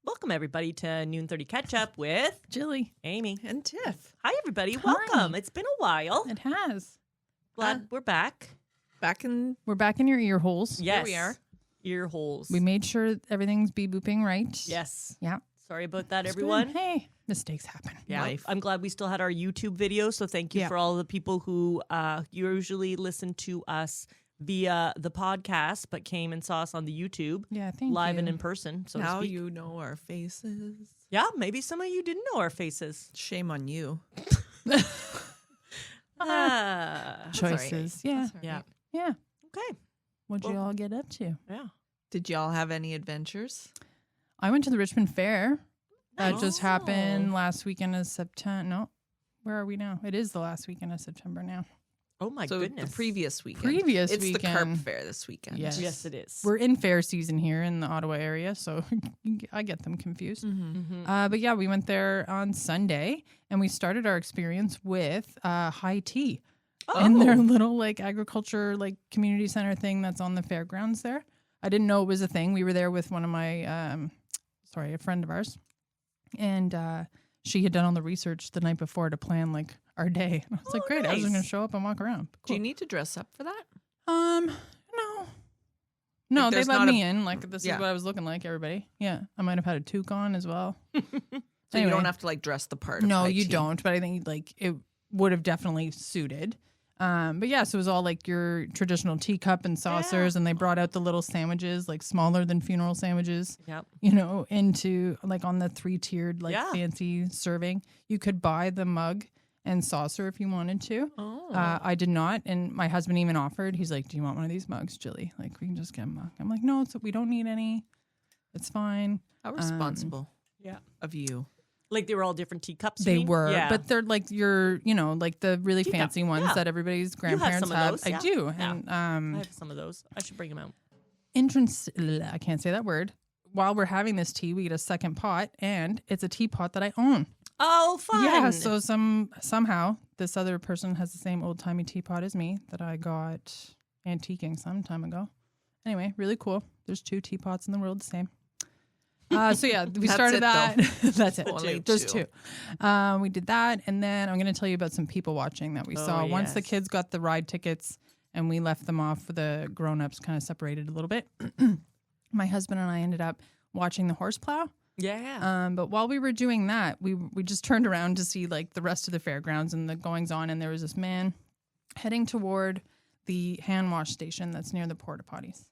Welcome, everybody, to Noon 30 Catch Up with Jilly. Amy. And Tiff. Hi, everybody. Hi. Welcome. It's been a while. It has. Glad we're back. We're back in your ear holes. Yes. we are. Ear holes. We made sure everything's booping right. Yes. Yeah. Sorry about that, It's everyone. good. Hey, mistakes happen. Yeah. Life. I'm glad we still had our YouTube video. So thank you Yeah. for all the people who usually listen to us via the podcast, but came and saw us on the YouTube Yeah, thank live you. and in person. So to Now speak. you know our faces. Yeah, maybe some of you didn't know our faces. Shame on you. Ah. Choices. Yeah. That's all Yeah. right. Yeah. Okay. What'd you Well- all get up to? Yeah. Did y'all have any adventures? I went to the Richmond Fair. That just Oh. happened last weekend of September. No. Where are we now? It is the last weekend of September now. Oh, my so goodness. the previous weekend. Previous it's the Carp weekend. Fair this weekend. Yes. Yes, it is. We're in fair season here in the Ottawa area, so I get them confused. Mm-hmm. But yeah, we went there on Sunday, and we started our experience with high tea in their little like agriculture like community center thing that's on the fairgrounds there. I didn't know it was a thing. We were there with one of my a friend of ours, and she had done all the research the night before to plan like our day. And I was like, great, I was just nice. gonna show up and walk around. Do Cool. you need to dress up for that? No, Like, they there's let not me in. Like, this Yeah. is what I was looking like, everybody. Yeah, I might have had a toque on as well. So you Anyway. don't have to like dress the part. Of No, high you tea. don't. But I think like it would have definitely suited. But yeah, so it was all like your traditional teacup and saucers, and they brought out the little sandwiches, like smaller than funeral sandwiches, Yep. you know, into like on the 3-tiered like Yeah. fancy serving. You could buy the mug and saucer if you wanted to. Oh. I did not, and my husband even offered. He's like, "Do you want one of these mugs, Jilly? Like, we can just get a mug." I'm like, "No, we don't need any. It's fine." How responsible Yeah. of you. Like they were all different teacups. you They mean? were, Yeah. but they're like your, you know, like the really Teacup, fancy ones yeah. that everybody's have grandparents some of have. those, I yeah. do, Yeah. and I have some of those. I should bring them out. I can't say that word. While we're having this tea, we get a second pot, and it's a teapot that I own. Oh, fun. Yeah, so somehow this other person has the same old timey teapot as me that I got antiquing some time ago. Anyway, really cool. There's 2 teapots in the world the same. So yeah, we That's started it, that. That's it. Only Just 2. 2. We did that, and then I'm going to tell you about some people watching that we saw. Once the yes. kids got the ride tickets and we left them off, the grown-ups kind of separated a little bit. My husband and I ended up watching the horseplow. Yeah. But while we were doing that, we just turned around to see like the rest of the fairgrounds and the goings on, and there was this man heading toward the hand wash station that's near the porta potties,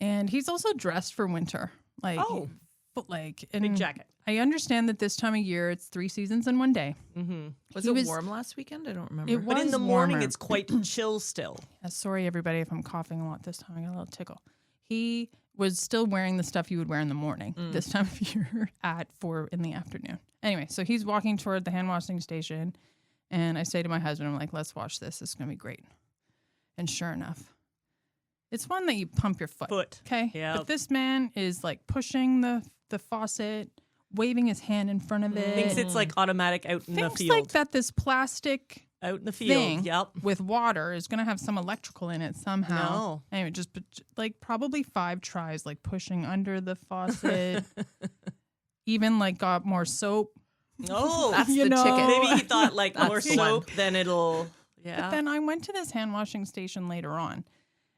and he's also dressed for winter, like and Big jacket. I understand that this time of year it's 3 seasons in one day. Mm-hmm. Was He it was- warm last weekend? I don't remember. It But in was the morning, warmer. it's quite chill still. Sorry, everybody, if I'm coughing a lot this time. I got a little tickle. He was still wearing the stuff you would wear in the morning this time of year at 4 in the afternoon. Anyway, so he's walking toward the hand washing station, and I say to my husband, I'm like, let's wash this. It's going to be great. And sure enough, it's one that you pump your foot. Okay? Yeah. But this man is like pushing the faucet, waving his hand in front of it. Thinks it's like automatic out in the Thinks field. like that this plastic Out in the field. thing Yep. with water is going to have some electrical in it somehow. No. Anyway, just like probably 5 tries, like pushing under the faucet. Even like got more soap. Oh, That's You the know. ticket. maybe he thought like That's more the one. soap, then it'll. Yeah. But then I went to this hand washing station later on,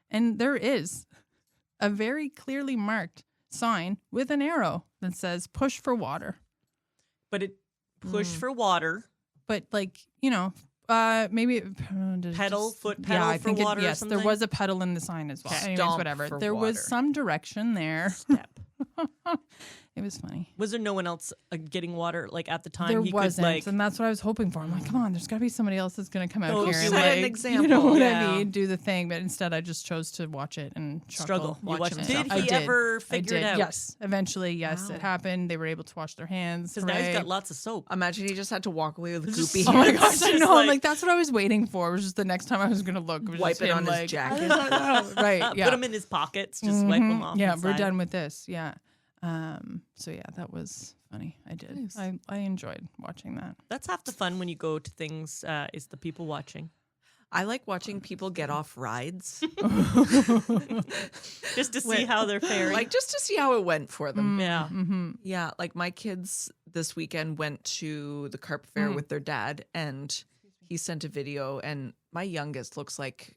and there is a very clearly marked sign with an arrow that says push for water. But it pushed for water. But like, you know, maybe Pedal, foot pedal for water or yes, something? there was a pedal in the sign as well. Okay. Anyways, Stomp whatever. for There was water. some direction there. Step. It was funny. Was there no one else getting water like at the time? There he wasn't, could like. and that's what I was hoping for. I'm like, come on, there's got to be somebody else that's going to come out Oh, here and set like, an you know example. what Yeah. I mean, do the thing. But instead, I just chose to watch it and chuckle. Struggle. You Watch watched- himself. Did I he did. ever I figure did. it out? Yes, eventually, yes, Wow. it happened. They were able to wash their hands. Because now he's right? got lots of soap. Imagine he just had to walk away with Just- goopy Oh my hands. gosh, I Just know. like- Like that's what I was waiting for. It was just the next time I was going to look. It was Wipe just it him, on his like, jacket. right? Yeah. Put him in his pockets. Just wipe him off. Yeah, the we're side. done with this. Yeah. So yeah, that was funny. I did. Nice. I enjoyed watching that. That's half the fun when you go to things. Is the people watching. I like watching people get off rides, Just to see how they're faring. like just to see how it went for them. yeah. Mm-hmm. Yeah, like my kids this weekend went to the carp fair with their dad, and he sent a video, and my youngest looks like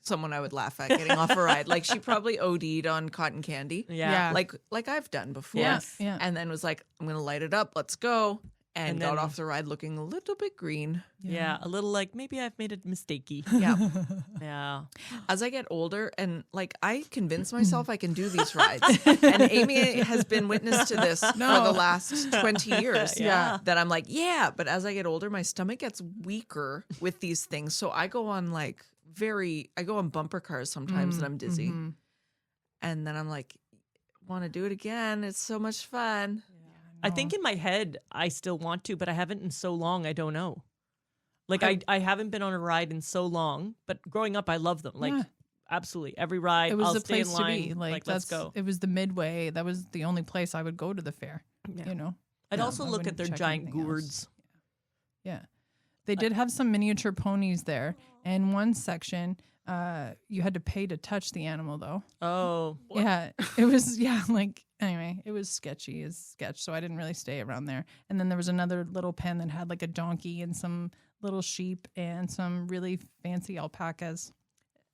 someone I would laugh at getting off a ride. Like she probably OD'd on cotton candy, Yeah. like I've done before. Yes. Yeah. And then was like, I'm gonna light it up, let's go, and And got then- off the ride looking a little bit green. Yeah. A little like maybe I've made a mistakey. Yeah. Yeah. As I get older, and like I convince myself I can do these rides, and Amy has been witness to this for the last 20 years. Yeah. That I'm like, yeah, but as I get older, my stomach gets weaker with these things. So I go on I go on bumper cars sometimes and I'm dizzy. Mhm. And then I'm like, want to do it again. It's so much fun. I think in my head I still want to, but I haven't in so long. I don't know. Like I haven't been on a ride in so long, but growing up I love them. Like Yeah. absolutely every ride. It was I'll the stay in place to line. be. Like let's that's go. It was the Midway. That was the only place I would go to the fair. Yeah. You know. I'd Yeah, also I look at wouldn't their check giant anything else. gourds. Yeah. They did have some miniature ponies there. And one section, you had to pay to touch the animal, though. Oh, Yeah. It was, anyway, it was sketchy as sketch. So I didn't really stay around there. And then there was another little pen that had like a donkey and some little sheep and some really fancy alpacas.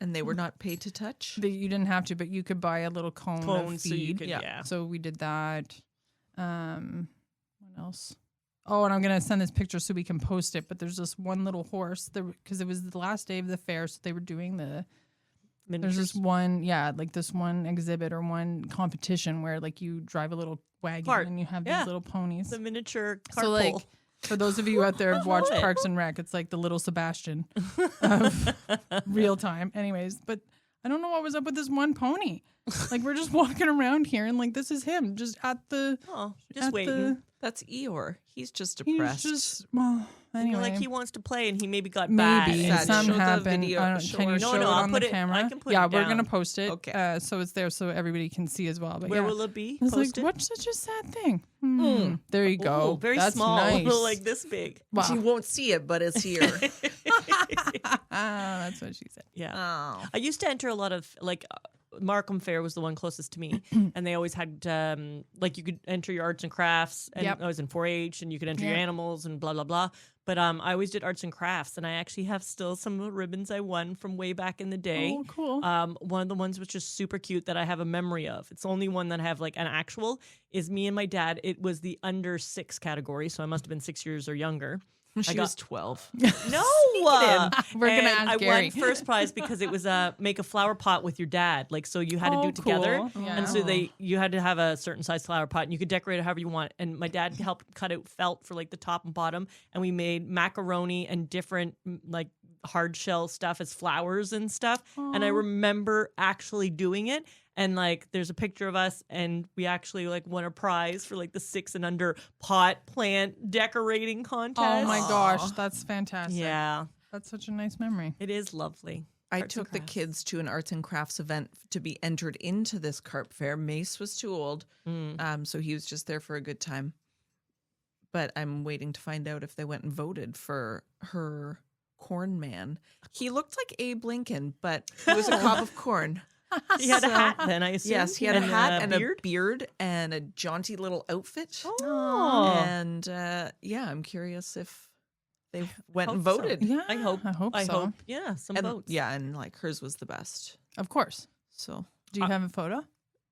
And they were not paid to touch. That you didn't have to, but you could buy a little cone of cone so you feed. could Yeah. yeah. So we did that. What else? Oh, and I'm gonna send this picture so we can post it. But there's this one little horse because it was the last day of the fair, so they were doing there's Miniatures. this one, like this one exhibit or one competition where like you drive a little wagon Cart. and you have Yeah. these little ponies. the miniature So cart like pole. for those of you out there who've watched love it. Parks and Rec, it's like the little Sebastian of real time. Anyways, but I don't know what was up with this one pony. Like we're just walking around here and like this is him just at the Oh, just at waiting. the- That's Eeyore. He's just He's depressed. just well anyway. Like he wants to play and he maybe got bad. Maybe Sad. some Show the happened. video- I don't- show can you her- show No, it no, I'll on put the it- camera? I can put yeah, it we're gonna down. post it. Okay. So it's there so everybody can see as well. But Where yeah. will it be? I was like, Posted? what's such a sad thing? There you go. Oh, very That's small, Nice. like this big. Wow. You won't see it, but it's here. That's what she said. Yeah. Oh. I used to enter a lot of Markham Fair was the one closest to me, and they always had you could enter your arts and crafts, and Yep. I was in 4-H, and you could enter your Yeah. animals and blah blah blah. But I always did arts and crafts, and I actually have still some of the ribbons I won from way back in the day. Oh, cool. One of the ones was just super cute that I have a memory of. It's the only one that I have like an actual is me and my dad. It was the under 6 category, so I must have been 6 years or younger. She got- was 12. No, We're gonna and ask I Gary. won first prize because it was make a flower pot with your dad. Like so, you had to do Oh, it together, cool. Yeah. and so you had to have a certain size flower pot, and you could decorate it however you want. And my dad helped cut out felt for like the top and bottom, and we made macaroni and different like hard shell stuff as flowers and stuff. And I remember actually doing it. And like, there's a picture of us, and we actually like won a prize for like the 6 and under pot plant decorating contest. Oh my gosh, that's fantastic. Yeah, That's such a nice memory. it is lovely. I Arts and took the crafts. kids to an arts and crafts event to be entered into this carp fair. Mace was too old, so he was just there for a good time. But I'm waiting to find out if they went and voted for her corn man. He looked like Abe Lincoln, but he was a cob of corn. He had a hat then, I assume. Yes, he had a hat and beard. a beard and a jaunty little outfit. Oh, And I'm curious if they went and Hope so. voted. Yeah, I hope. I hope so. Yeah, some And, votes. yeah, and like hers was the best. Of course. So Do you have a photo?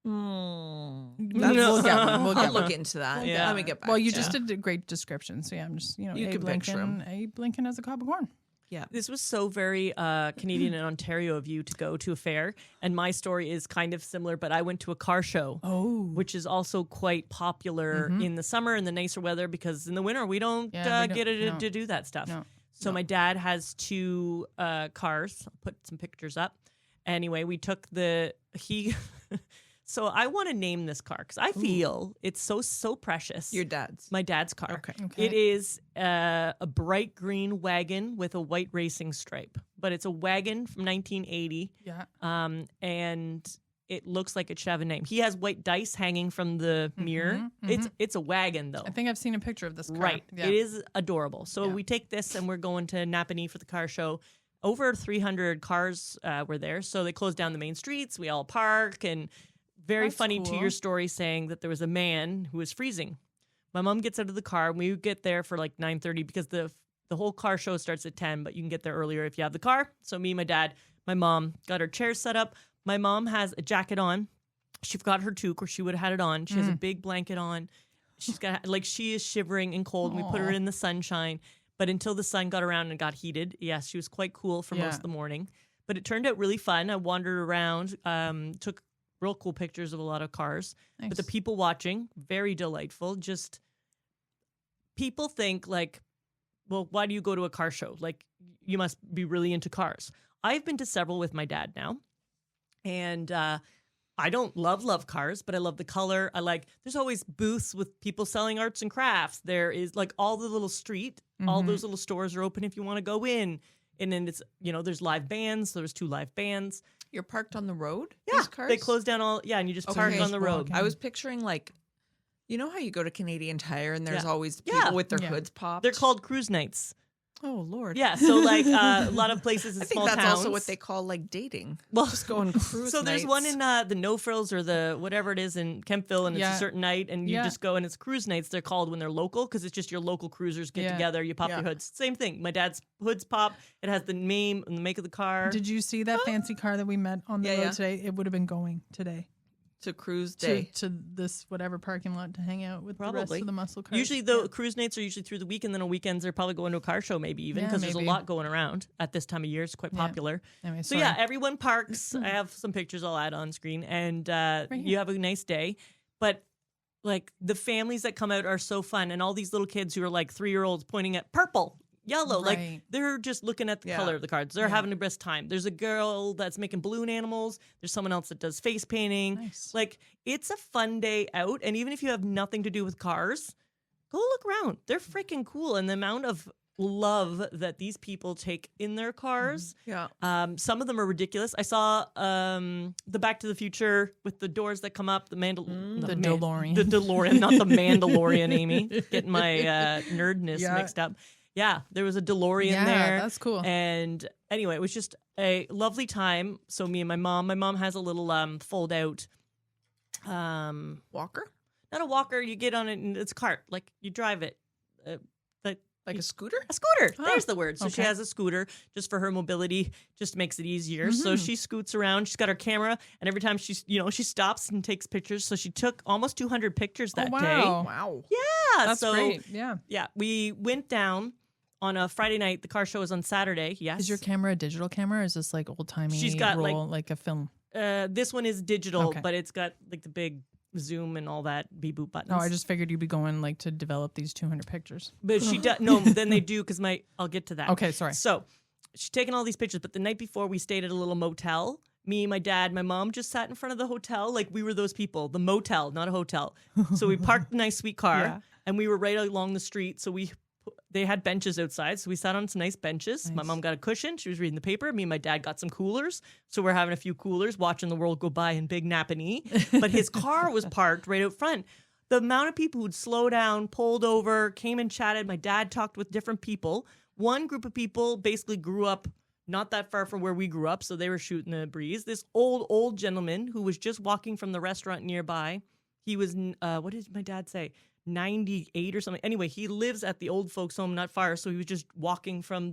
we'll We'll get one. We'll I'll get look one. into that. Yeah. Let me get back. Well, you to just did a great description, so yeah, I'm just You Abe can picture Lincoln. Abe Lincoln as a cob of corn. Yeah. This was so very Canadian and Ontario of you to go to a fair. And my story is kind of similar, but I went to a car show. Oh. Which is also quite popular in the summer and the nicer weather because in the winter we don't, Yeah, we don't- get it no. to do that stuff. No. So my dad has 2 cars. I'll put some pictures up. Anyway, we took So I want to name this car because I feel it's so precious. Your dad's. My dad's car. Okay. Okay. It is a bright green wagon with a white racing stripe, but it's a wagon from 1980. Yeah. And it looks like it should have a name. He has white dice hanging from the mirror. It's a wagon though. I think I've seen a picture of this car. Right. Yeah. It is adorable. So Yeah. we take this and we're going to Napanee for the car show. over 300 cars were there. So they closed down the main streets. We all park, and very That's funny to cool. your story saying that there was a man who was freezing. My mom gets out of the car, and we get there for like 9:30 because the whole car show starts at 10, but you can get there earlier if you have the car. So me, my dad, my mom got her chairs set up. My mom has a jacket on. She forgot her toque, or she would have had it on. She has a big blanket on. She's got, like, she is shivering and cold. We put her in the sunshine, but until the sun got around and got heated, yes, she was quite cool for most of the morning. But it turned out really fun. I wandered around, took real cool pictures of a lot of cars. Nice. But the people watching, very delightful. Just people think like, well, why do you go to a car show? Like, you must be really into cars. I've been to several with my dad now, and I don't love cars, but I love the color. There's always booths with people selling arts and crafts. There is like all the little street, all those little stores are open if you want to go in. And then it's, there's live bands. There's 2 live bands. You're parked on the road? Yeah. These cars? They close down and you just park on the road. I was picturing like, you know how you go to Canadian Tire and there's always people with their hoods popped? They're called cruise nights. Oh, Lord. Yeah, so like a lot of places in I think small that's towns. also what they call like dating. Well, just going cruise so there's nights. one in the No Frills or the whatever it is in Kempville, and it's a certain night, and you just go, and it's cruise nights. They're called when they're local because it's just your local cruisers get together. You pop your hoods. Same thing. My dad's hoods pop. It has the name and the make of the car. Did you see that fancy car that we met on the road today? It would have been going today. To cruise day. To this whatever parking lot to hang out with the rest of the muscle cars. Usually the cruise nights are usually through the week, and then on weekends they're probably going to a car show maybe even because there's a lot going around at this time of year. It's quite popular. Anyway, so everyone parks. I have some pictures I'll add on screen, and you have a nice day. But like the families that come out are so fun, and all these little kids who are like 3-year-olds pointing at purple, yellow, like they're just looking at the color of the cards. They're having the best time. There's a girl that's making balloon animals. There's someone else that does face painting. Nice. Like, it's a fun day out. And even if you have nothing to do with cars, go look around. They're freaking cool. And the amount of love that these people take in their cars. Some of them are ridiculous. I saw the Back to the Future with the doors that come up, the DeLorean. The DeLorean, not the Mandalorian, Amy. Getting my nerdness mixed up. Yeah, there was a DeLorean there. That's cool. And anyway, it was just a lovely time. So me and my mom has a little fold out walker? Not a walker. You get on it and it's a cart. Like you drive it. Like a scooter? A scooter. There's the word. So she has a scooter just for her mobility, just makes it easier. So she scoots around. She's got her camera, and every time she stops and takes pictures. So she took almost 200 pictures that day. Wow. Yeah. That's great. Yeah. Yeah. We went down on a Friday night. The car show was on Saturday. Yes. Is your camera a digital camera, or is this like old timey? She's got like a film. This one is digital, but it's got like the big zoom and all that beep boop buttons. Oh, I just figured you'd be going like to develop these 200 pictures. But she does. No, then they do because I'll get to that. Okay, sorry. So she's taking all these pictures, but the night before we stayed at a little motel. Me, my dad, my mom just sat in front of the hotel like we were those people. The motel, not a hotel. So we parked a nice sweet car and we were right along the street. So they had benches outside, so we sat on some nice benches. Nice. My mom got a cushion. She was reading the paper. Me and my dad got some coolers. So we're having a few coolers, watching the world go by in Big Napanee. But his car was parked right out front. The amount of people who'd slow down, pulled over, came and chatted. My dad talked with different people. One group of people basically grew up not that far from where we grew up, so they were shooting the breeze. This old gentleman who was just walking from the restaurant nearby. He was, what did my dad say? 98 or something. Anyway, he lives at the old folks home not far, so he was just walking from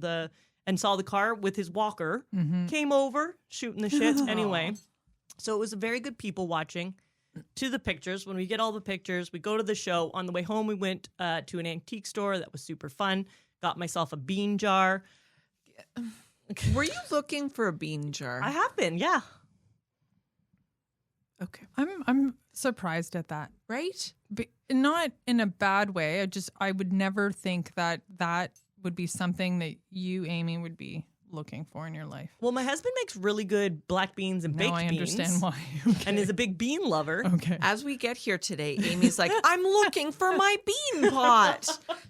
and saw the car with his walker, came over, shooting the shit. Anyway, so it was a very good people watching. To the pictures. When we get all the pictures, we go to the show. On the way home, we went to an antique store. That was super fun. Got myself a bean jar. Were you looking for a bean jar? I have been, yeah. Okay. I'm surprised at that. Right? But not in a bad way. I would never think that would be something that you, Amy, would be looking for in your life. Well, my husband makes really good black beans and baked beans. Now I understand why. Okay. And is a big bean lover. Okay. As we get here today, Amy's like, I'm looking for my bean pot.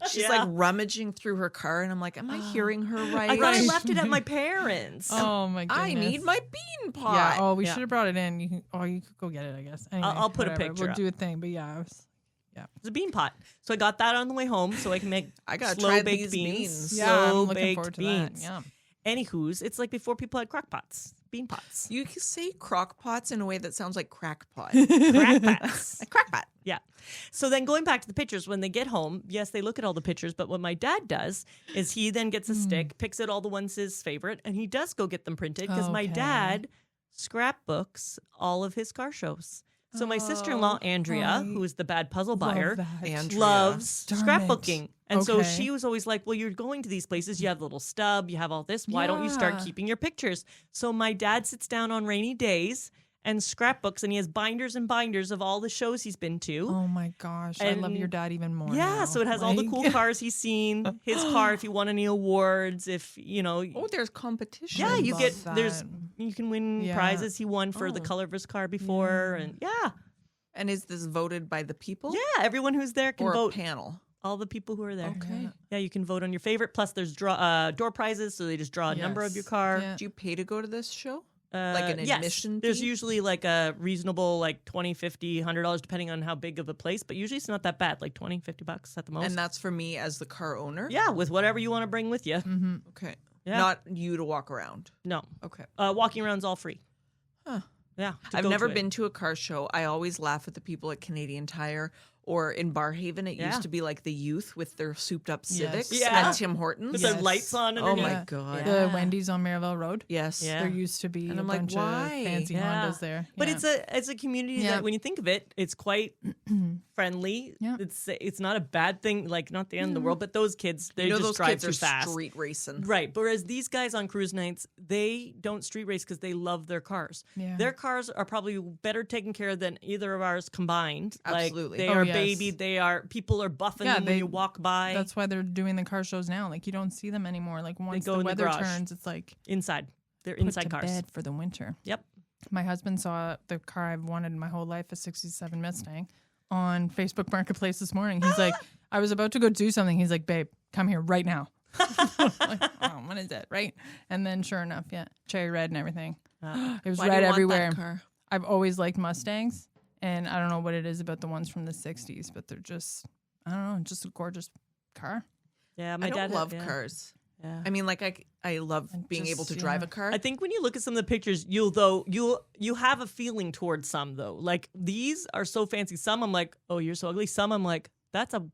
She's like rummaging through her car, and I'm like, am I hearing her right? I thought I left it at my parents. Oh my goodness. I need my bean pot. Yeah. Oh, we should have brought it in. You could go get it, I guess. Anyway, I'll put whatever. a picture We'll up. do a thing, but yeah. It's a bean pot. So I got that on the way home so I can make I gotta slow try baked these beans. beans. Yeah, I'm Slow looking baked forward to beans. that. Yeah. Anywho's, it's like before people had crock pots, bean pots. You can say crock pots in a way that sounds like crackpot. Crack pots. A crackpot. Yeah. So then going back to the pictures, when they get home, yes, they look at all the pictures, but what my dad does is he then gets a stick, picks out all the ones his favorite, and he does go get them printed because my Okay. dad scrapbooks all of his car shows. So my sister-in-law, Andrea, who is the bad puzzle buyer, Andrea. loves Darn scrapbooking. it. And so Okay. she was always like, well, you're going to these places. You have a little stub. You have all this. Why don't you start Yeah. keeping your pictures? So my dad sits down on rainy days and scrapbooks, and he has binders and binders of all the shows he's been to. Oh my gosh, I love your And- dad even more. Yeah, now. so it has all the Like- cool cars he's seen, his car, if he won any awards, if, you know. Oh, there's competition. Yeah, you love get, there's, that. you can win Yeah. prizes he won for the Oh. color of his car before. And yeah, And is this voted by the people? yeah, everyone who's there can Or a vote. panel? All the people who are there. Okay. Yeah, you can vote on your favorite. Plus, there's door prizes, so they just draw a number of your Yes. car. Yeah. Do you pay to go to this show? Like an Yes. admission There's fee? usually like a reasonable, like $20, $50, $100, depending on how big of a place. But usually it's not that bad, like $20, $50 at the most. And that's for me as the car owner? yeah, with whatever you want to bring with you. Mm-hmm. Okay. Yeah. Not you to walk around. No, Okay. walking around's all free. Huh. Yeah, to I've go never to it. been to a car show. I always laugh at the people at Canadian Tire or in Barhaven. It Yeah. used to be like the youth with their souped up Civics Yeah. and Tim Hortons. with Yes. their lights on Oh underneath. my Yeah. God. The Yeah. Wendy's on Maryville Road. Yes. Yeah. There used to be And a I'm like, bunch why? of fancy Yeah. Hondas there. But Yeah. it's a community Yeah. that when you think of it, it's quite friendly. Yeah. It's not a bad thing, like not the end of the world. But those kids, they You know just those drive kids too are fast. street racing. Right. But whereas these guys on cruise nights, they don't street race because they love their cars. Yeah. Their cars are probably better taken care of than either of ours combined. Absolutely. Like they Oh, are yes. babied. People are buffing Yeah, them when they- you walk by. That's why they're doing the car shows now. Like you don't see them anymore. Like once go the in the weather garage. turns, it's like inside. They're put inside to cars. bed for the winter. Yep. My husband saw the car I've wanted my whole life, a '67 Mustang, on Facebook Marketplace this morning. He's like, I was about to go do something. He's like, babe, come here right now. Like, oh, what is it? Right. And then sure enough, yeah, cherry red and everything. It was Why do red you want everywhere. that car? I've always liked Mustangs. And I don't know what it is about the ones from the 60s, but they're just, I don't know, just a gorgeous car. Yeah. I My don't dad love yeah. cars. Yeah. I mean, like I love And being able just, to drive yeah. a car. I think when you look at some of the pictures, you have a feeling towards some though. Like these are so fancy. Some I'm like, oh, you're so ugly. Some I'm like, that's a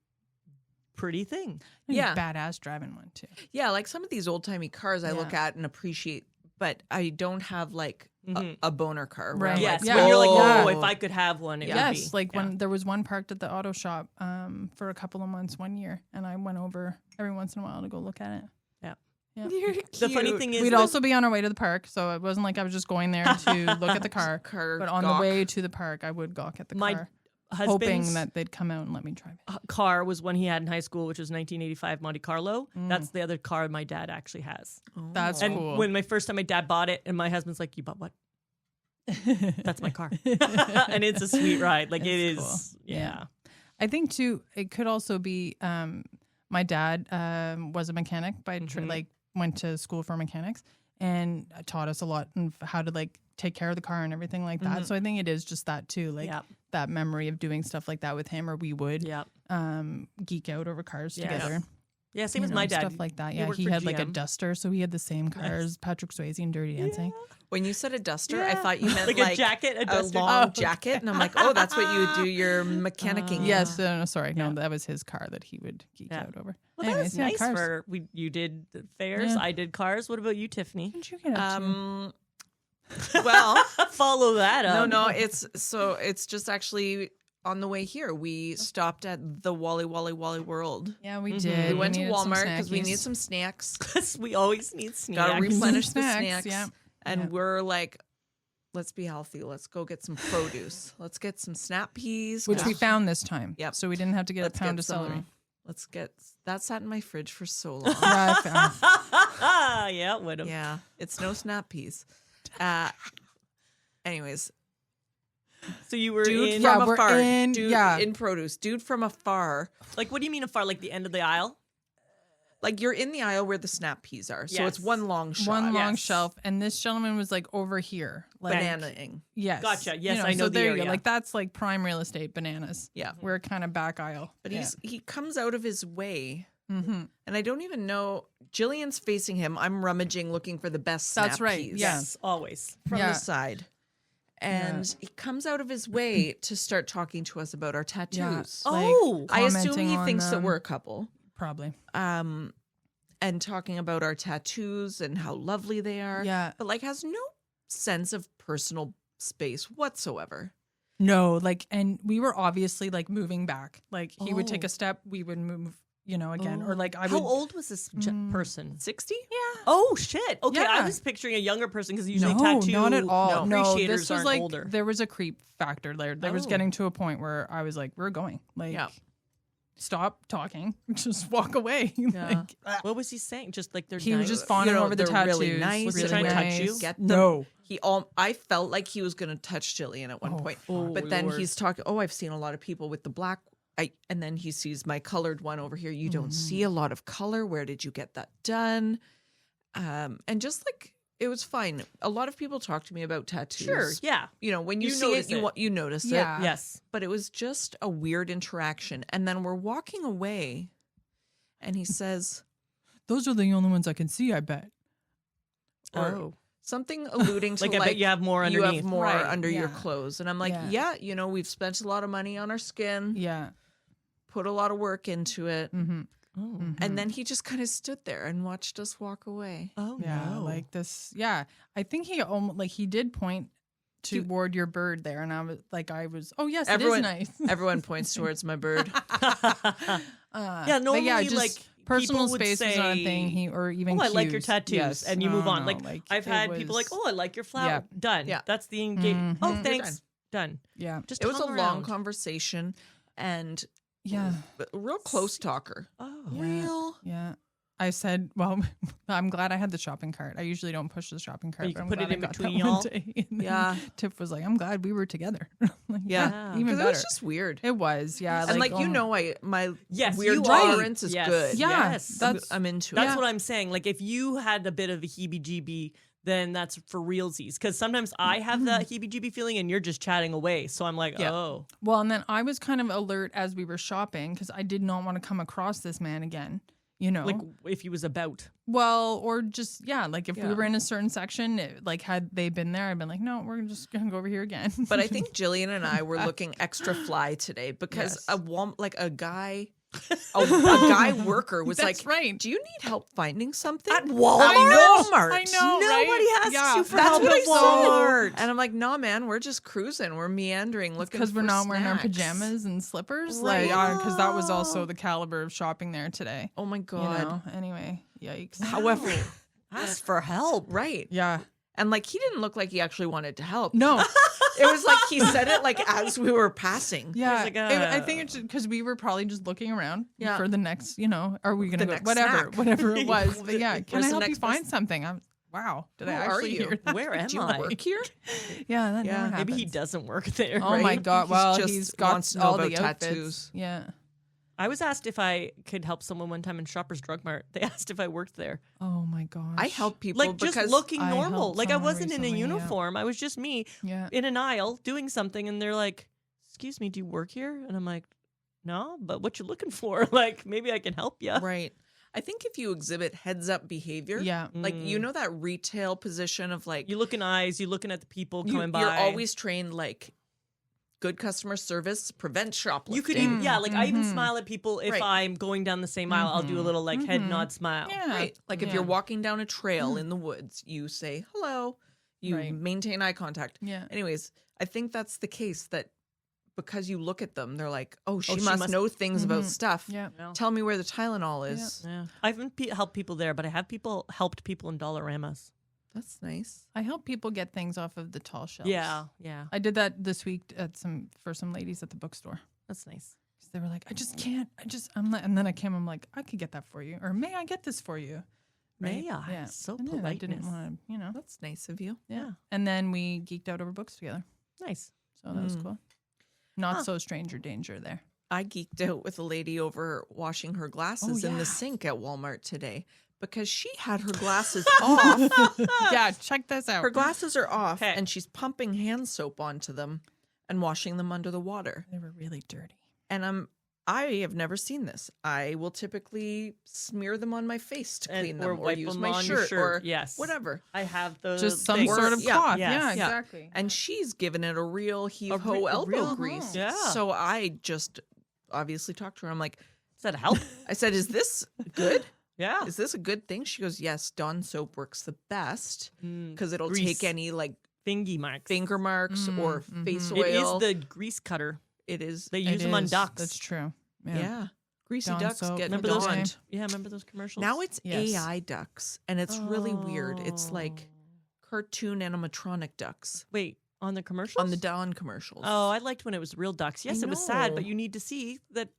pretty thing. Yeah. Badass driving one too. Yeah, like some of these old timey cars I look Yeah. at and appreciate, but I don't have like Mhm. a boner car. Where Right. I'm Yes, like, Yeah. when you're like, "Whoa." oh, if I could have one, it would Yes, be. like Yeah. when there was one parked at the auto shop for a couple of months one year, and I went over every once in a while to go look at it. Yeah. You're The funny cute. thing is, We'd that- also be on our way to the park, so it wasn't like I was just going there to look at the car. Car But on gawk. the way to the park, I would gawk at the My car, husband's hoping that they'd come out and let me drive it. car was one he had in high school, which was 1985 Monte Carlo. Mm. That's the other car my dad actually has. That's And cool. when my first time my dad bought it, and my husband's like, "You bought what?" That's my car, and it's a sweet ride. Like it is, It's cool. yeah. Yeah. I think too, it could also be my dad was a mechanic Mhm. like went to school for mechanics and taught us a lot on how to like take care of the car and everything like that. Mhm. So I think it is just that too, like Yep. that memory of doing stuff like that with him, or we would Yeah, geek out over cars Yes. together. yeah. Same You as know, my dad. stuff like that. He Yeah, worked he for had like a GM. Duster, so he had the same car as Patrick Swayze in Dirty Dancing. When you said a duster, I Yeah. thought you meant Like a jacket, a a duster. long Oh, jacket, and I'm like, oh, that's what you would do your mechanicking. Yes, no, sorry, Yeah. no, that was his car that he would geek Yeah. out over. Well, that was Anyways, yeah, nice cars. for you did the fairs. Yeah. I did cars. What about you, Tiffany? What did you get up to? Well, Follow that up. no, it's just actually on the way here. We stopped at the Wally World. Yeah, we Mhm. did. We went to needed some Walmart because we snackies. need some snacks. we always need Got to snacks. replenish the Snacks, snacks. yeah. And Yeah. we're like, let's be healthy. Let's go get some produce. Let's get some snap peas. Which we Ugh. found this time. Yep. So we didn't have to get Let's a pound get of celery. some- Let's get that sat in my fridge for so long. Yeah, I found. yeah, would have. Yeah, it's no snap peas. Anyways, So you were dude in, Yeah, from we're afar. in- dude yeah. in produce. Dude from afar. like, what do you mean afar? Like the end of the aisle? Like you're in the aisle where the snap peas are. So it's Yes. one long shot. One long Yes. shelf, and this gentleman was like over here, like Bananaing. yes, Gotcha. Yes, I know So the there you area. go. Like that's like prime real estate. Bananas. Yeah. We're kind of back aisle, But Yeah. he comes out of his way Mm-hmm. And I don't even know. Jillian's facing him. I'm rummaging, looking for the best snap That's right, piece yeah. Yes, always. from Yeah. the side. And he comes out of his way to start talking to us about our tattoos. Oh, I assume commenting he on thinks that them. we're a couple. Probably. And talking about our tattoos and how lovely they are. Yeah. But like has no sense of personal space whatsoever. No, like, and we were obviously like moving back. Like he would take Oh. a step, we would move, again. Or like I how Mm. would. old was this person? 60? Yeah. Oh shit! Okay, I Yeah. was picturing a younger person because usually No, tattoo not at all. No, appreciators this was aren't like older. there was a creep factor there. There was Oh. getting to a point where I was like, "We're going. Like, Yeah. stop talking, just walk away." Yeah. Like, What was he saying? Just like they're he was nice? just fawning over the they're tattoos. really nice. Was he and trying to touch when you? Get them. No. I felt like he was going to touch Jillian at one point. Oh, But then Lord. he's talking, I've seen a lot of people with the black. And then he sees my colored one over here. You don't see a lot of color. Where did you get that done? And just like, it was fine. A lot of people talk to me about tattoos. Sure, yeah, You know, when you, You see notice it, it. you notice Yeah. it. yes. But it was just a weird interaction. And then we're walking away and he says Those are the only ones I can see. I bet. or something alluding to Like, I bet you have more you underneath. have more Right, under your yeah. clothes. And I'm like, Yeah. yeah, we've spent a lot of money on our skin, Yeah. put a lot of work into it. Mm-hmm. Oh, And then he just kind of stood there and watched us walk away. oh Yeah. no! Like this. Yeah. I think he almost like he did point toward your bird there, and I was. Oh yes, Everyone- it is nice. Everyone points towards my bird. Yeah, normally, but yeah, just like, personal people would space was not a thing. say, Or even. oh, I like your cues. tattoos, Yes. and you move No, on. no, Like, I've it had people like, was- oh, I like your flower. Yeah. Done. Yeah. That's the engagement. Oh, Mhm. thanks. Done. Yeah. Just It was a hung long around. conversation and Yeah. a real close talker. Oh, Yeah. Real. Yeah. I said, well, I'm glad I had the shopping cart. I usually don't push the shopping cart. you but can I'm put glad it I in got between that one y'all? day. And then Yeah. Tiff was like, I'm glad we were together. Like, Yeah. Even Because better. it was just weird. It was, yeah. And like oh, my Yes, weird you are. tolerance is Yes. good. Yeah. Yes. That's I'm into That's it. what I'm saying. Like, if you had a bit of a heebie-jeebie, then that's for realsies. Because sometimes I have that heebie-jeebie feeling, and you're just chatting away. So I'm like, Yeah. oh, well, and then I was kind of alert as we were shopping because I did not want to come across this man again. like if he was about. Well, or just like if Yeah. we were in a certain section, like had they been there, I'd been like, no, we're just gonna go over here again. But I think Jillian and I were looking extra fly today because Yes. a guy a guy worker was That's like, right. "Do you need help finding something?" At Walmart? I know, Nobody right? asks Yeah. you for That's help what at I said. Walmart. And I'm like, "No, man, we're just cruising. We're meandering, looking because we're for not wearing our snacks." pajamas and slippers, Right. like because that was also the caliber of shopping there today. Oh my You god. know. Anyway, yikes. However, Ask for help. right. Yeah. And like he didn't look like he actually wanted to help. No. It was like he said it like as we were passing. Yeah, like, I think it's because we were probably just looking around Yeah. for the next, are we going The to go, next whatever, snack. whatever it was. But yeah, can Where's I the help you next find best- something? Wow, did I Who are actually you? hear that? Where am Do you I? work here? Yeah, that Yeah. never Maybe he happens. doesn't work there. Oh right? my god! He's Well, just he's got wants to know all about the outfits. tattoos. Yeah. I was asked if I could help someone one time in Shoppers Drug Mart. They asked if I worked there. Oh my gosh. I help people Like, just because looking I normal. helped Like, I someone wasn't in a recently, yeah. uniform. I was just me Yeah. in an aisle doing something, and they're like, excuse me, do you work here? And I'm like, no, but what you looking for? Like, maybe I can help you. right. I think if you exhibit heads up behavior, Yeah. like that retail position of like You looking eyes, you looking at the people coming by. you're always trained like good customer service, prevent shoplifting. You could even, yeah, like I even smile at people if Right. I'm going down the same aisle. I'll do a little like head nod smile. Yeah. Right. Like if Yeah. you're walking down a trail in the woods, you say hello, you Right. maintain eye contact. Yeah. Anyways, I think that's the case that because you look at them, they're like, oh, she, she must, must- know things about stuff. Yeah. Yeah. Tell me where the Tylenol is. Yeah. I haven't helped people there, but I have helped people in Dollaramas. That's nice. I help people get things off of the tall shelves. Yeah, yeah, I did that this week for some ladies at the bookstore. that's nice. 'Cause they were like, I just can't. I'm like, and then I'm like, I could get that for you, or may I get this for you? May I? Yeah. So And then I didn't politeness. want to, That's nice of you. Yeah. And then we geeked out over books together, Nice. so that was cool. Not so stranger danger there. I geeked out with a lady over washing her glasses in yeah. the sink at Walmart today because she had her glasses off. Yeah, check this out. Her glasses are off, Okay. and she's pumping hand soap onto them and washing them under the water. They were really dirty. And I have never seen this. I will typically smear them on my face to clean them, or wipe use them my on your shirt, or yes, whatever. I have the Just some things. sort of Yeah. cloth. Yes. Yeah, Yeah. exactly. And she's given it a real heave A ho elbow real- grease. Yeah. So I just obviously talked to her. I'm like, Does that help? I said, is this good? Yeah. Is this a good thing? She goes, yes, Dawn soap works the best because it'll Grease. take any like Thingy marks. finger marks or face It is oil. the grease cutter. It is. They use them on ducks. That's true. Yeah. Greasy Dawn ducks soap. get Remember those? dawned. Yeah, remember those commercials? Now it's Yes. AI ducks, and it's really weird. It's like cartoon animatronic ducks wait, on the commercials? on the Dawn commercials. Oh, I liked when it was real ducks. Yes, it was sad, but know. you need to see that.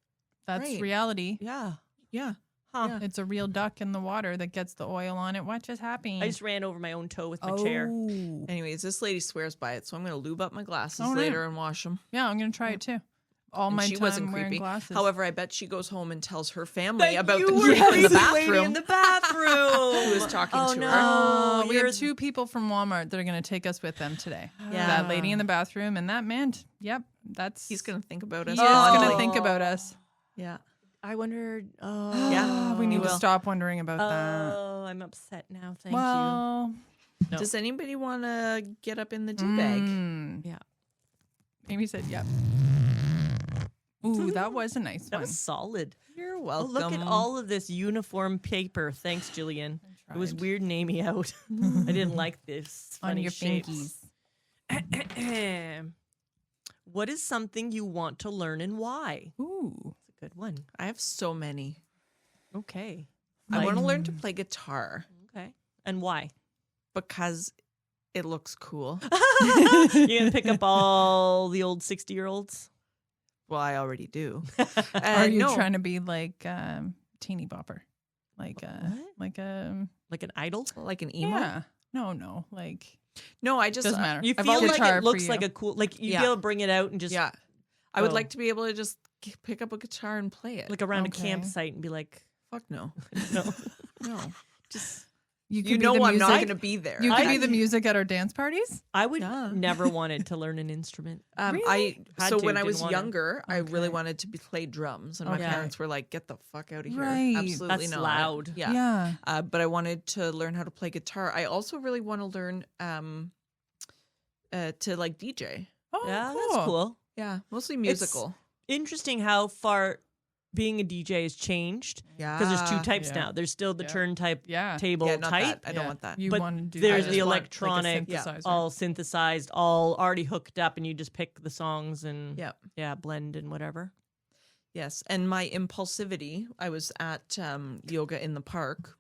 That's Right. reality. Yeah. yeah. Huh. Yeah. It's a real duck in the water that gets the oil on it. What just happened? I just ran over my own toe with my chair. Oh. Anyways, this lady swears by it, so I'm going to lube up my glasses Oh, no. later and wash them. Yeah, I'm gonna try it too. All And my she time wasn't wearing creepy. glasses. However, I bet she goes home and tells her family That about you the were creep in the creepy lady bathroom. in the bathroom. Who was talking oh, to no. her. Oh, we You're- have 2 people from Walmart that are going to take us with them today. Yeah. That lady in the bathroom and that man. Yep, that's He's going to think about he us. is going to fondly. think about us. Yeah. I wondered. Oh, Yeah, we need to will. stop wondering about that. Oh, I'm upset now. Thank Well, No. Does anybody want to get up in the tea bag? Yeah. Amy said, "Yep." Ooh, that was a nice you. That one. was solid. You're Oh, welcome. look at all of this uniform paper. Thanks, Jillian. It was weird naming out. I didn't like this. on Funny your shapes. fingies. What is something you want to learn and why? Ooh, It's a good one. I have so many. Okay. I want to learn to play guitar Okay. And why? because it looks cool. You're going to pick up all the old 60-year-olds? Well, I already do. are you no. trying to be like Teeny Bopper, like What? like Like an idol? Like an emo? yeah? No, like No, I just doesn't matter. You I've feel always like guitar it for looks you. like a cool, like you'd Yeah. be able to bring it out and just Yeah. I would Oh. like to be able to just pick up a guitar and play it. like around Okay. a campsite and be like, Fuck no. no, No. just you could You be know the I'm not music- going to be there. You could I- be the music at our dance parties. I would Yeah. never wanted to learn an instrument. I Had so to, when I didn't was wanna. younger, I really Okay. wanted to play drums, and my Okay. parents were like, "Get the fuck out of here!" Right. Absolutely That's not. loud. Yeah. Yeah. But I wanted to learn how to play guitar. I also really want to learn to like DJ. Oh, Yeah, cool. that's cool. Yeah, mostly musical. Interesting how far being a DJ has changed Yeah, because there's 2 types Yeah. now. There's still the Yeah. turn-type Yeah. table Yeah, not type, that. I don't Yeah. want that. You but want to do there's that. the just want, like, a electronic, synthesizer. all synthesized, all already hooked up, and you just pick the songs and Yeah. blend and whatever. Yes, and my impulsivity. I was at yoga in the park,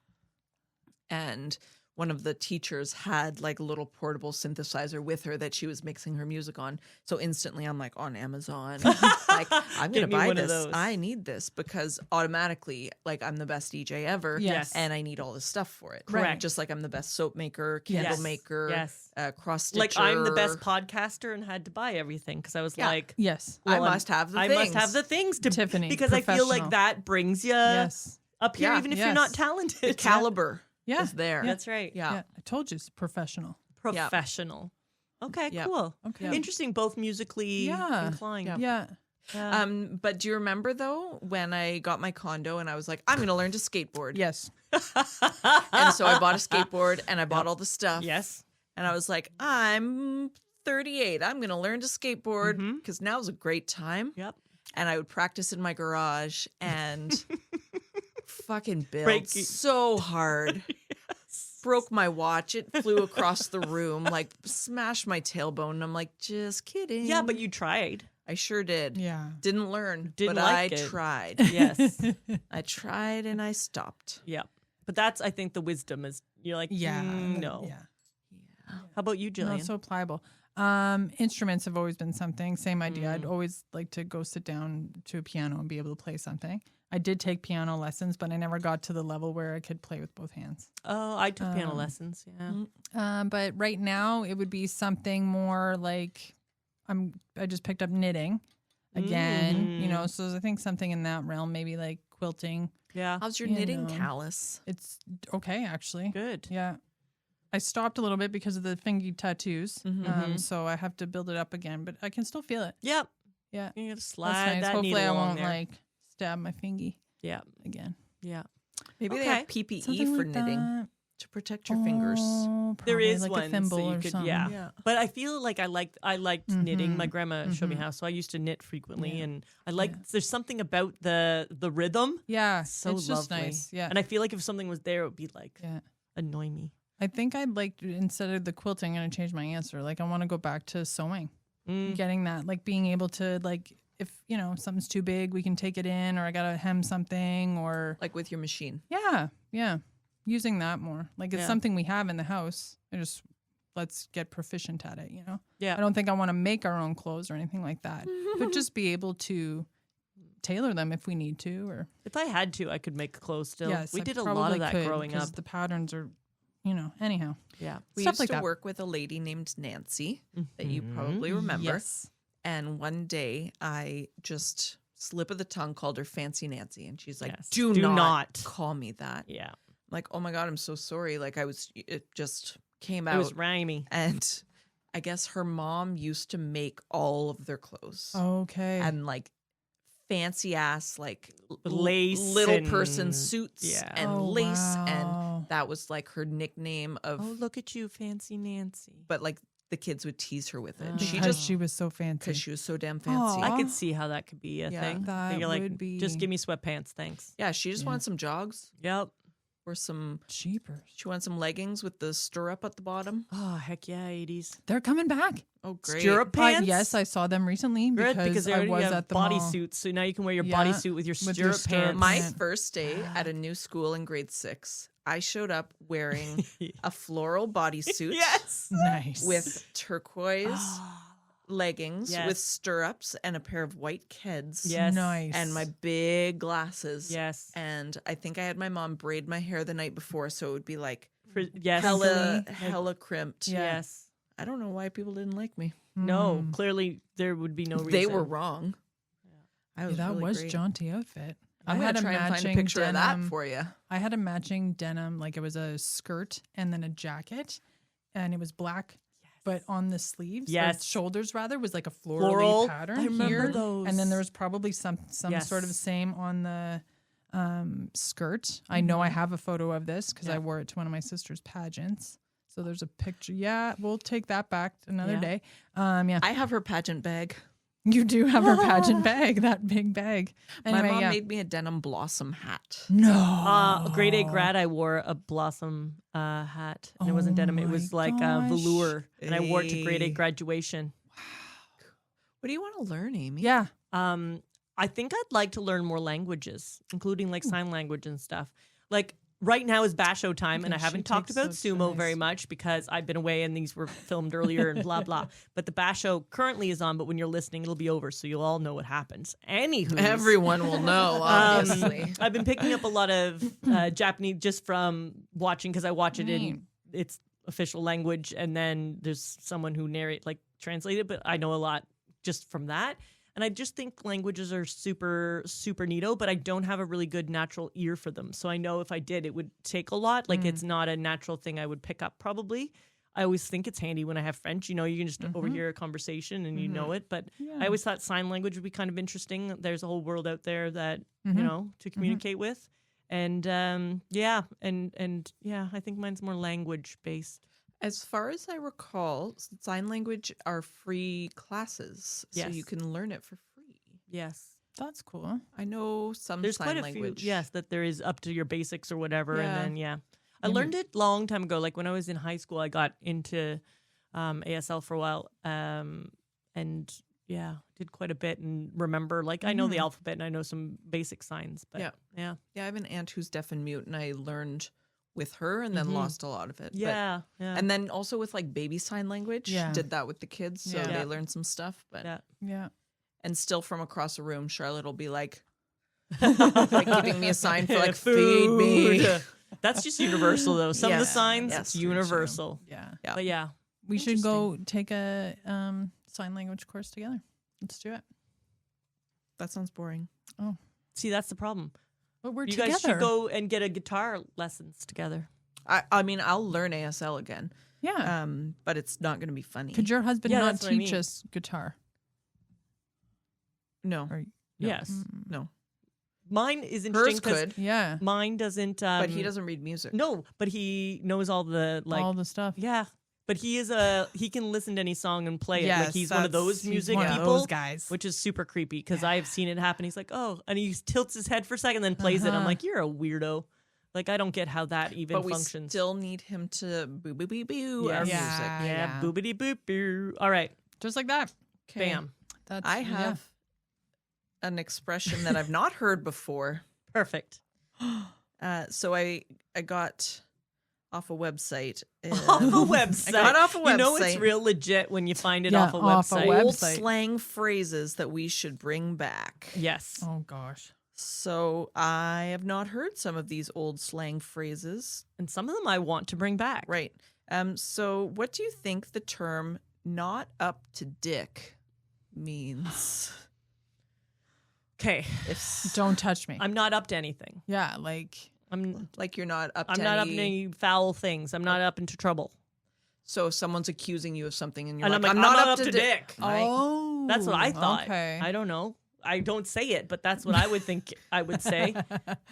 and one of the teachers had like a little portable synthesizer with her that she was mixing her music on. So instantly I'm like on Amazon, like I'm Get gonna me buy one of this. those. I need this because automatically, like I'm the best DJ ever. Yes. and I need all this stuff for it. Correct. Just like I'm the best soap maker, candle Yes. maker, Yes. cross stitcher. Like I'm the best podcaster and had to buy everything because I was Yeah. like, Yes. I well, must have the I things. must have the things to Tiffany, because I feel like professional. that brings you Yes. up here Yeah. even if you're not Yes. talented. The caliber Yeah. is there. That's right. Yeah. Yeah. I told you it's professional. Professional. Okay, Yeah. cool. Okay. Interesting, both musically Yeah. inclined. Yeah. Yeah. But do you remember though when I got my condo and I was like, I'm going to learn to skateboard. Yes. And so I bought a skateboard and I bought all the stuff. Yes. And I was like, I'm 38. I'm going to learn to skateboard Mhm. because now's a great time. Yep. And I would practice in my garage and fucking build Break- so hard. Broke my watch. It flew across the room, like smashed my tailbone. And I'm like, just kidding. Yeah, but you tried. I sure did. Yeah. Didn't learn, Didn't but like I it. tried. Yes. I tried and I stopped. Yep. But that's, I think, the wisdom is you're like, Yeah. no. Yeah. How about you, Jillian? Not so pliable. Instruments have always been something. Same idea. I'd always like to go sit down to a piano and be able to play something. I did take piano lessons, but I never got to the level where I could play with both hands. Oh, I took piano lessons. Yeah. But right now, it would be something more like I just picked up knitting again. You know, so I think something in that realm, maybe like quilting. Yeah. How's your You knitting know. callus? It's okay, actually. Good. Yeah. I stopped a little bit because of the fingy tattoos. So I have to build it up again, but I can still feel it. Yep. Yeah. You gotta That's slide nice. that Hopefully needle I along won't there. like stab my fingy Yeah. again. Yeah. Maybe they Okay. have PPE Something for like knitting that. to protect your fingers. Oh, There probably is like one, a thimble so you or could, something. Yeah. But I feel like I liked knitting. My Mhm. grandma showed me how, so I used to knit frequently, Yeah. and I like. There's something about the rhythm. Yeah, So it's just lovely. nice. Yeah, And I feel like if something was there, it would be like yeah. annoy me. I think I'd like instead of the quilting, I'm gonna change my answer. Like I want to go back to sewing, getting that, like being able to like if something's too big, we can take it in, or I gotta hem something, or Like with your machine. yeah, using that more. Like it's Yeah. something we have in the house. Let's get proficient at it. Yeah. I don't think I want to make our own clothes or anything like that, but just be able to tailor them if we need to, or If I had to, I could make clothes still. yes, We I did a lot probably of that could, growing 'cause up. the patterns are, anyhow. Yeah. We Stuff used like to that. work with a lady named Nancy that you Mhm. probably remember. Yes. And one day I just slip of the tongue called her Fancy Nancy. And she's like, Yes. do Do not not. call me that. Yeah. I'm like, oh my God, I'm so sorry. Like it just came It out. was rhymy. And I guess her mom used to make all of their clothes. Okay. And like fancy ass, like Lace little and- person suits yeah. and Oh, lace. wow. And that was like her nickname of, Oh, look at you, Fancy Nancy. but like the kids would tease her with it. Oh. She because just, she was so fancy. because she was so damn fancy. Aw. I could see how that could be a Yeah, thing. that You're like, would be- just give me sweatpants, thanks. Yeah, she just Yeah. wanted some jogs Yep. or some. Cheapers. She wanted some leggings with the stirrup at the bottom. Oh, heck yeah, 80s. They're coming back. Oh, great! Stirrup pants? Yes, I saw them recently Good, because, because they I already was have at the mall. bodysuits, so now you can wear your Yeah, bodysuit with your with your stirrup stirrup pants. My Yeah. first day at a new school in grade 6, I showed up wearing a floral bodysuit Yes. Nice. with turquoise leggings Yes. with stirrups and a pair of white kids. Yes. Nice. And my big glasses. Yes. And I think I had my mom braid my hair the night before, so it would be like Yes. hella crimped. Yeah. Yes. I don't know why people didn't like me. No, Mm. clearly there would be no reason. They were wrong. I Yeah, was that really was great. jaunty outfit. I'm I had gonna a try and find matching a picture denim. of that for you. I had a matching denim, like it was a skirt and then a jacket, and it was black. But on the sleeves, or Yes. shoulders rather, was like a Floral. floral pattern. I remember here. those. And then there was probably some Yes. sort of same on the skirt. I know I have a photo of this because I Yeah. wore it to one of my sister's pageants. So there's a picture. Yeah, we'll take that back another Yeah. day. Yeah, I have her pageant bag. you do have her pageant bag, that big bag. Anyway, my mom yeah. made me a denim blossom hat. No. grade 8 grad, I wore a blossom hat, and it wasn't Oh denim. It my was like gosh. velour, and I wore it to grade Hey. 8 graduation. What do you want to learn, Amy? Yeah. I think I'd like to learn more languages, including like sign language and stuff. Like right now is Basho time, and I Okay, haven't she talked takes about notes, sumo nice. very much because I've been away and these were filmed earlier and blah blah. But the Basho currently is on, but when you're listening, it'll be over, so you'll all know what happens. Anywho, Everyone will know, obviously. I've been picking up a lot of Japanese just from watching because I watch it in its official language, and then there's someone who translate it. But I know a lot just from that, and I just think languages are super super neato. But I don't have a really good natural ear for them, so I know if I did, it would take a lot. Like it's not a natural thing I would pick up probably. I always think it's handy when I have French. You can just overhear a conversation and you know it. But I always thought sign language would be kind of interesting. There's a whole world out there that to communicate with, and and I think mine's more language based. As far as I recall, sign language are free classes, so Yes. you can learn it for free. Yes, That's cool. I know some there's sign quite a language. few. Yes, that there is up to your basics or whatever, Yeah. and then I learned it long time ago. Like when I was in high school, I got into ASL for a while, and did quite a bit and remember. Like I know the alphabet and I know some basic signs, but Yeah. yeah. Yeah, I have an aunt who's deaf and mute, and I learned with her and then lost a lot of it. But- Yeah, and then also with like baby sign language, Yeah. did that with the kids, so Yeah. they Yeah. learned some stuff. But yeah. Yeah. and still from across the room, Charlotte will be like, like giving me a sign for like feed me. Food. That's just universal though. Some of the Yeah, signs, yes, it's true, true. universal. Yeah. Yeah. But yeah, We should go take a sign language course together. Let's do it. That sounds boring. see that's the problem. But we're You together. guys should go and get a guitar lessons together. I mean, I'll learn ASL again, Yeah. but it's not going to be funny. Could your husband Yeah, not that's what I teach mean. us guitar? No, Or No. Yes. no. mine is interesting Hers because could, Yeah. mine doesn't. but he doesn't read music. No, but he knows all the All the stuff. Yeah, but he can listen to any song and play it. Yes, Like he's one of those he's music one of people, those guys. which is super creepy because I've seen it happen. He's like, oh, and he tilts his head for a second, then plays it. I'm like, you're a weirdo. Like I don't get how that even But we functions. still need him to boo boo boo boo our Yes. music. Yeah. yeah, boobity boop boo. All right, Just like that. Okay. bam, That's I have an expression that I've not heard before. perfect. So I got off a website. Off a website. I got off a website. You know it's real legit when you find it Yeah, off a off a website. web- Old website. slang phrases that we should bring back. Yes. Oh gosh. So I have not heard some of these old slang phrases. And some of them I want to bring back. Right. So what do you think the term "not up to dick" means? Okay. If Don't touch me. I'm not up to anything. Yeah, like I'm like you're not up to not up any- to any foul things. I'm not up into trouble. So if someone's accusing you of something and you're And like, I'm I'm not up to dick. Right? oh, That's what I thought. Okay. I don't know. I don't say it, but that's what I would think I would say.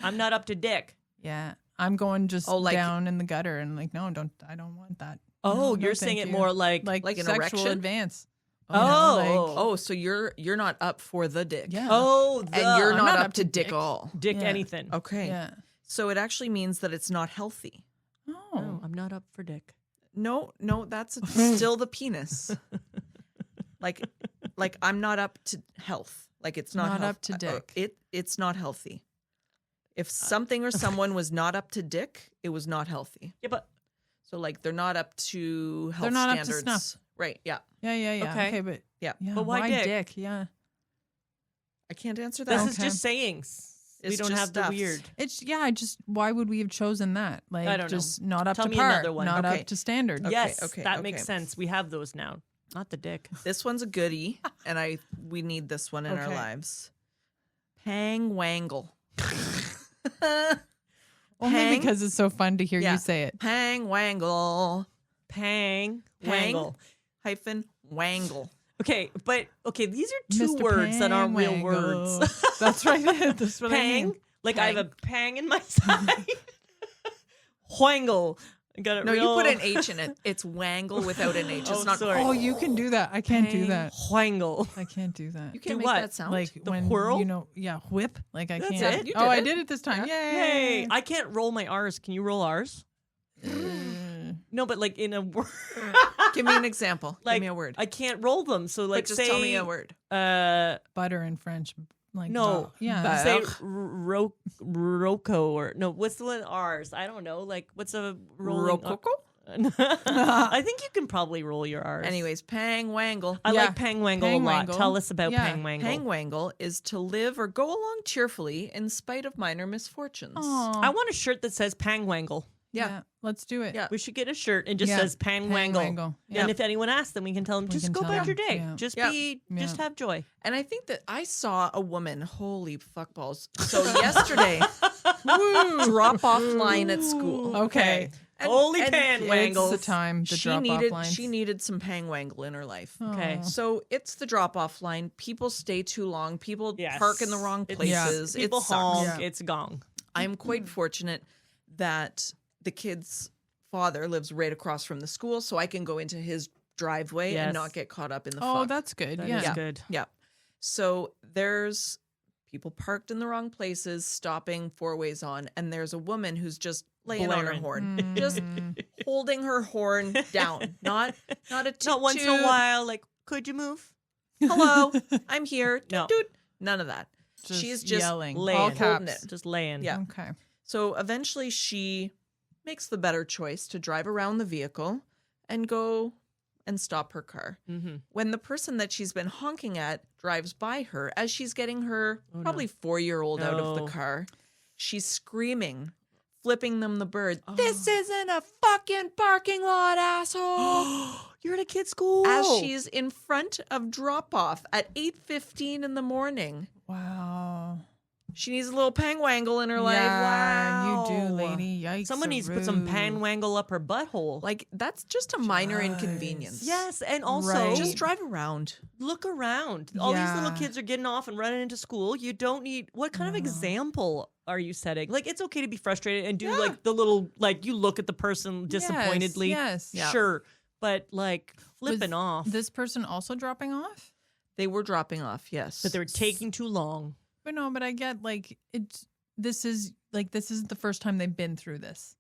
I'm not up to dick. Yeah, I'm going just Oh, like- down in the gutter and like, no, don't. I don't want that. Oh, No, you're no, saying thank it you. more like Like an sexual erection? advance. Oh. Oh, so you're not up for the dick. Yeah. oh, the, And you're I'm not, not up up to to dick dick. all. dick Yeah. anything. Okay. Yeah. So it actually means that it's not healthy. No, Oh. I'm not up for dick. No, that's still the penis. Like I'm not up to health. Like it's not, Not health- up to dick. It's not healthy. If something or someone was not up to dick, it was not healthy. Yeah, but So like they're not up to health They're not up to standards. snuff. Right, yeah. Yeah. Okay. Okay, but Yeah. yeah. But why dick? Yeah. I can't answer this that. is Okay. just sayings. We It's don't just have stuff. the weird. It's I just why would we have chosen that? Like I don't know. just not up Tell to me par, another one. not Okay. up to standard. Yes, okay, that okay. makes sense. We have those now. Not the dick. This one's a goodie, and we need this one in our Okay. lives. Pang wangle. Only Hang- because it's so fun to hear Yeah. you say it. Pang wangle. Pang, Pang wangle. hyphen wangle. Okay, but these are two Mr. words that aren't real Pangwangle. words. That's right. That's what I Pang, mean. like I have a pang in my side. Wangle. I got it No, real. you put an H in it. It's wangle without an H. It's Oh, not. sorry. Oh, you can do that. I can't do that. Wangle. I can't do that. You can't Do make what? that sound. Like The when whirl? you know, yeah, whip. Like I That's can't. it? You Oh, did I it. did it this time. Hey, Yay! I can't roll my R's. Can you roll R's? No, but like in a word. Give me an example. Like Give me a word. I can't roll them. So like Like, just say tell me a word. Butter Butter in French. Like No. yeah. But- say Beurre. Rocco or no, what's the one R's? I don't know. Like what's a rolling Rococo? I think you can probably roll your R's. Anyways, pang wangle. I Yeah. like Pang Wangle a lot. Pangwangle. Tell us about Yeah. Pang Wangle. Pang wangle is to live or go along cheerfully in spite of minor misfortunes. Aw. I want a shirt that says Pang Wangle. Yeah. Let's do it. Yeah. We should get a shirt and just Yeah. says Pang Wangle. Wangle. Yeah. And if anyone asks, then we can tell them We just can go tell about them. your day. Yeah. Just Yeah. just have joy. And I think that I saw a woman, holy fuckballs. So yesterday, drop off line at school. Okay. Holy pan It's wangles. the time. The She drop needed off lines. she needed some pang wangle in her life. Okay. Aw. So it's the drop off line. People stay too long. People Yes. park in the wrong It's- places. People it sucks. honk. Yeah. It's gong. I'm quite fortunate that the kid's father lives right across from the school, so I can go into his driveway Yes. and not get caught up in the Oh, fog. that's good. That yeah. is good. Yeah. So there's people parked in the wrong places, stopping 4 ways on, and there's a woman who's just laying on her Blaring. horn, just Mm. holding her horn down, not a toot Not once in a toot. while, like, could you move? Hello, I'm here. No. Doot, doot. None of that. She's just yelling. laying. All holding caps. it. Just laying. Yeah. Okay. So eventually she makes the better choice to drive around the vehicle and go and stop her car. Mm-hmm. When the person that she's been honking at drives by her, as she's getting her Oh, no. probably 4-year-old out of the No. car, she's screaming, flipping them the bird. Oh. This isn't a fucking parking lot, asshole. You're at a kid's school. As she's in front of drop off at 8:15 in the morning. Wow. She needs a little pangwangle in her life. Yeah, you do, Wow. lady. Yikes. Someone needs to put some panwangle up her butthole. Like, that's just a minor inconvenience. Yes, and also Right. Just drive around. look around. All these little Yeah. kids are getting off and running into school. You don't need. What kind of example are you setting? Like, it's okay to be frustrated and do like the little, like, you look at the person disappointedly. Yes. Yeah. Sure, but like flipping Was off. This person also dropping off? They were dropping off, yes. But they were taking too long. But no, but I get like this is the first time they've been through this.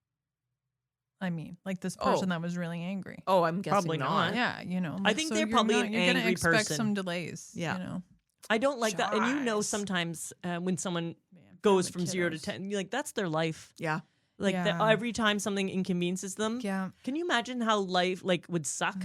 I mean, like this person that was really angry. Oh, I'm guessing Probably not. Yeah, you know. I think they're probably an you're gonna angry expect person. some delays. Yeah. You know. I don't like that. And you know, Jeez. sometimes when someone Man, goes family from 0 to kiddos. 10, you're like, that's their life. Yeah. Like Yeah. every time something inconveniences them. Yeah. Can you imagine how life like would suck?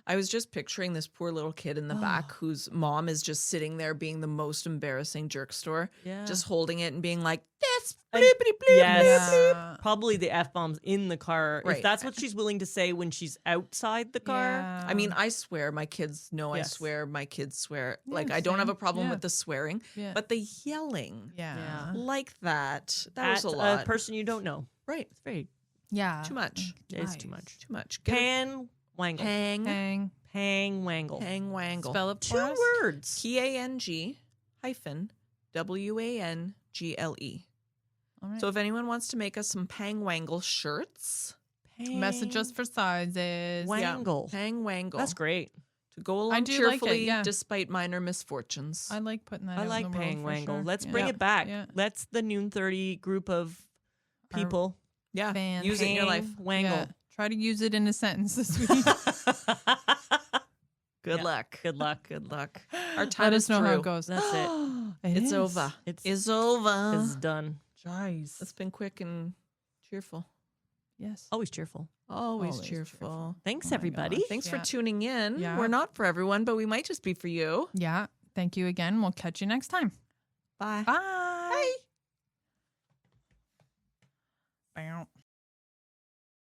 I was just picturing this poor little kid in the back whose mom is just sitting there being the most embarrassing jerk store. Yeah. Just holding it and being like, this And- bleepity bleep. yes. Yeah. Probably the F bombs in the car. If Right. that's what she's willing to say when she's outside the car. Yeah. I mean, I swear, my kids know I Yes. swear, my kids swear. Yeah, Like, I don't have a same. problem Yeah. with the swearing, Yeah. but the yelling yeah. like that At was a lot. person you don't know. Right. It's very, Yeah. Too much. it's too much. Too much. Get a Pan wangle. hang, Hang. Hang wangle. hang wangle. Spell it Two for us. words. PANG-WANGLE. All right. So if anyone wants to make us some pangwangle shirts, Message us for sizes. Wangle. pangwangle. That's great. To go along do like it, cheerfully yeah. despite minor misfortunes. I like putting that I out like in the world paying for wangle. sure. Let's Yeah. bring it back. Yeah. Let's the noon 30 group of people. yeah. Fan. Use it in your life. Hang wangle. Yeah. Try to use it in a sentence this week. Good Yeah. luck. Good luck. Good luck. Our time Let is us know through. how it goes. That's it. It It's is. over. It's over. It's done. Jeez. It's been quick and cheerful. Yes. Always cheerful. Always, Always cheerful. cheerful. Thanks, Oh my everybody. gosh. Thanks Yeah. for tuning in. Yeah. We're not for everyone, but we might just be for you. Yeah. Thank you again. We'll catch you next time. Bye. Bye.